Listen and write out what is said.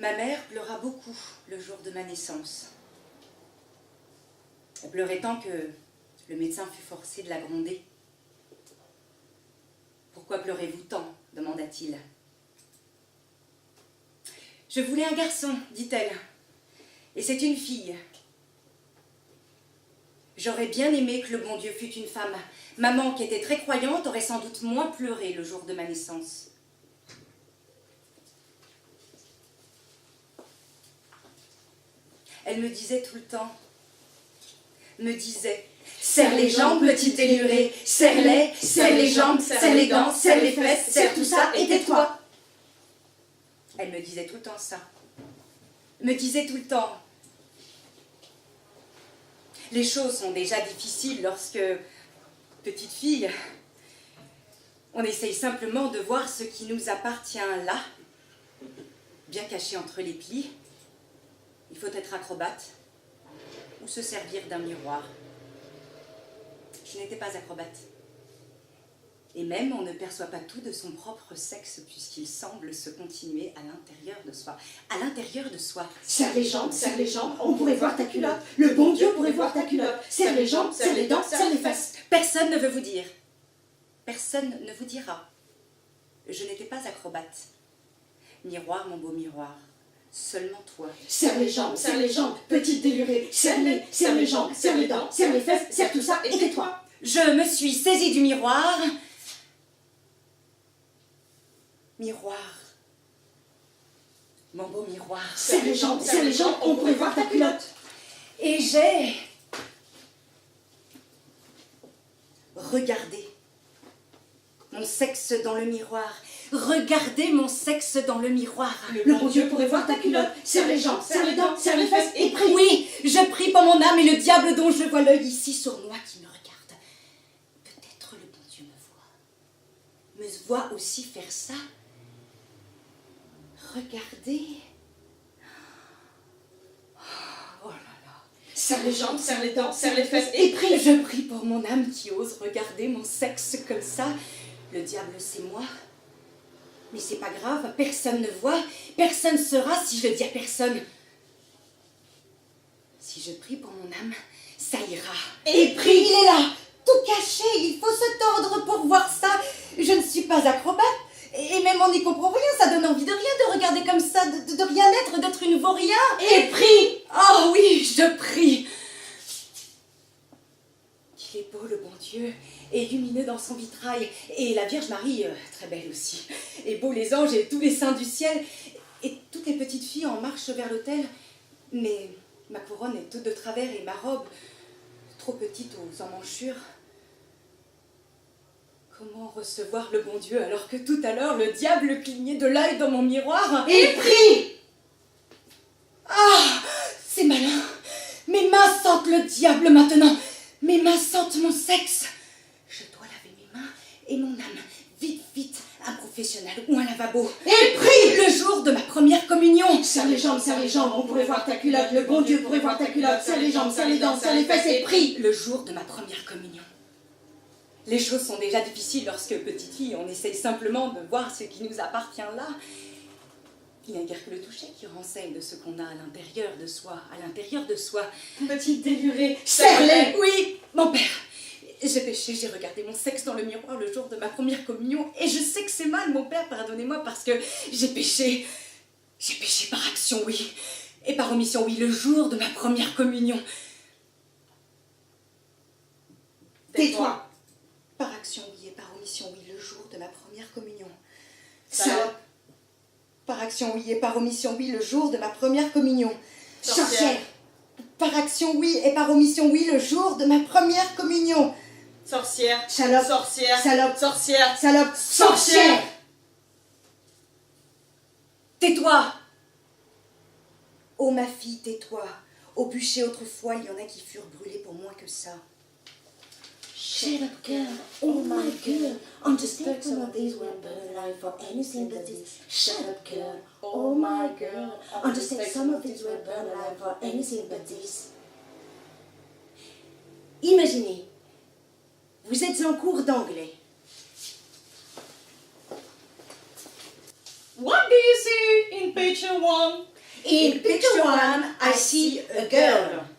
Ma mère pleura beaucoup le jour de ma naissance. Elle pleurait tant que le médecin fut forcé de la gronder. « Pourquoi pleurez-vous tant ?» demanda-t-il. « Je voulais un garçon, dit-elle, et c'est une fille. J'aurais bien aimé que le bon Dieu fût une femme. Maman, qui était très croyante, aurait sans doute moins pleuré le jour de ma naissance. » Elle me disait tout le temps, serre les jambes, petite délurée, serre-les, serre les jambes, serre les dents, serre les fesses, serre tout ça et tais-toi. Elle me disait tout le temps ça. Me disait tout le temps. Les choses sont déjà difficiles lorsque, petite fille, on essaye simplement de voir ce qui nous appartient là, bien caché entre les plis. Il faut être acrobate ou se servir d'un miroir. Je n'étais pas acrobate. Et même, on ne perçoit pas tout de son propre sexe puisqu'il semble se continuer à l'intérieur de soi. À l'intérieur de soi. Serre les jambes, on pourrait voir ta culotte. Le bon Dieu pourrait voir ta culotte. Serre les jambes, serre les dents, serre les fesses. Personne ne veut vous dire. Personne ne vous dira. Je n'étais pas acrobate. Miroir, mon beau miroir. Seulement toi. Serre les jambes, petite délurée. Serre-les, serre les jambes, serre les dents, serre les fesses, serre tout ça et tais-toi. Je me suis saisie du miroir. Miroir. Mon beau miroir. Serre les jambes, on pourrait voir ta culotte. Et j'ai regardé mon sexe dans le miroir. Regardez mon sexe dans le miroir. Le bon Dieu pourrait voir ta culotte. Serre les jambes, serre les dents, serre les fesses et prie. Oui, je prie pour mon âme et le diable dont je vois l'œil ici sur moi qui me regarde. Peut-être le bon Dieu me voit aussi faire ça. Regardez. Oh là là. Serre les jambes, serre les dents, serre les fesses et prie. Je prie pour mon âme qui ose regarder mon sexe comme ça. Le diable, c'est moi. Mais c'est pas grave, personne ne voit, personne ne saura si je le dis à personne. Si je prie pour mon âme, ça ira. Et prie. Il est là, tout caché, il faut se tordre pour voir ça. Je ne suis pas acrobate, et même on n'y comprend rien, ça donne envie de rien de regarder comme ça, de rien être, d'être une vaurien. Et prie. Oh oui, je prie. Qu'il est beau le bon Dieu, et lumineux dans son vitrail, et la Vierge Marie, très belle aussi, et beaux les anges et tous les saints du ciel, et toutes les petites filles en marche vers l'autel, mais ma couronne est toute de travers et ma robe, trop petite aux emmanchures. Comment recevoir le bon Dieu alors que tout à l'heure le diable clignait de l'œil dans mon miroir? Et prie. Ah, c'est malin. Mes mains sentent le diable maintenant. Mes mains sentent mon sexe. Je dois laver mes mains et mon âme. Vite, vite, un professionnel ou un lavabo. Et prie. Le jour de ma première communion. Serre les jambes, on pourrait voir ta culotte. Le bon Dieu pourrait voir ta culotte. Serre les jambes, serre les dents, serre les fesses et prie. Le jour de ma première communion. Les choses sont déjà difficiles lorsque, petite fille, on essaye simplement de voir ce qui nous appartient là. Il n'y a guère que le toucher qui renseigne de ce qu'on a à l'intérieur de soi, Petite délurée, serre-les. Oui, mon père. J'ai péché, j'ai regardé mon sexe dans le miroir le jour de ma première communion, et je sais que c'est mal, mon père, pardonnez-moi, parce que j'ai péché. J'ai péché par action, oui, et par omission, oui, le jour de ma première communion. Tais-toi. Par action, oui, et par omission, oui, le jour de ma première communion. Salope. Par action, oui, et par omission, oui, le jour de ma première communion. Sorcière. Par action, oui, et par omission, oui, le jour de ma première communion. Sorcière. Salope. Sorcière. Salope. Sorcière. Salope. Sorcière. Tais-toi! Ô ma fille, tais-toi. Au bûcher autrefois, il y en a qui furent brûlés pour moins que ça. Shut up, girl. Oh my girl. Understand some of these were burned alive for anything but this. Shut up, girl. Oh my girl. Understand some of these were burned alive for anything but this. Imaginez, vous êtes en cours d'anglais. What do you see in picture 1? In picture one, I see a girl.